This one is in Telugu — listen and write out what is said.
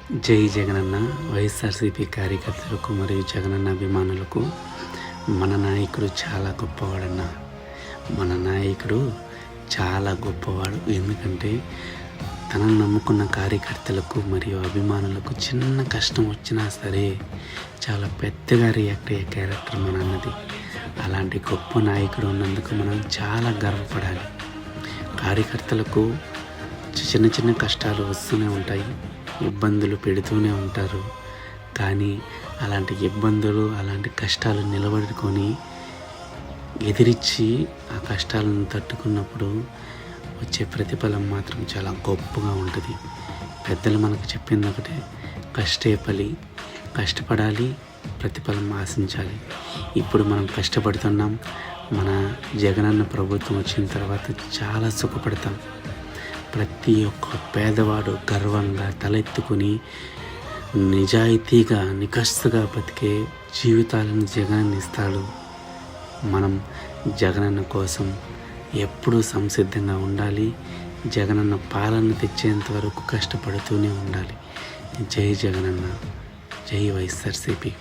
జై జగనన్న. వైఎస్ఆర్సీపీ కార్యకర్తలకు మరియు జగనన్న అభిమానులకు మన నాయకుడు చాలా గొప్పవాడన్న. మన నాయకుడు చాలా గొప్పవాడు. ఎందుకంటే తనను నమ్ముకున్న కార్యకర్తలకు మరియు అభిమానులకు చిన్న కష్టం వచ్చినా సరే చాలా పెద్దగా రియాక్ట్ అయ్యే క్యారెక్టర్ మన అన్నది. అలాంటి గొప్ప నాయకుడు ఉన్నందుకు మనం చాలా గర్వపడాలి. కార్యకర్తలకు చిన్న చిన్న కష్టాలు వస్తూనే ఉంటాయి, ఇబ్బందులు పెడుతూనే ఉంటారు. కానీ అలాంటి ఇబ్బందులు, అలాంటి కష్టాలు నిలబడుకొని ఎదిరించి ఆ కష్టాలను తట్టుకున్నప్పుడు వచ్చే ప్రతిఫలం మాత్రం చాలా గొప్పగా ఉంటుంది. పెద్దలు మనకు చెప్పింది ఒకటే, కష్టే ఫలి, కష్టపడాలి, ప్రతిఫలం ఆశించాలి. ఇప్పుడు మనం కష్టపడుతున్నాం. మన జగనన్న ప్రభుత్వం వచ్చిన తర్వాత చాలా సుఖపడతాం. ప్రతి ఒక్క పేదవాడు గర్వంగా తలెత్తుకుని నిజాయితీగా నికస్తుగా బతికే జీవితాలను జగనన్న ఇస్తాడు. మనం జగనన్న కోసం ఎప్పుడూ సంసిద్ధంగా ఉండాలి. జగనన్న పాలన తెచ్చేంత వరకు కష్టపడుతూనే ఉండాలి. జై జగనన్న, జై వైఎస్ఆర్సీపీ.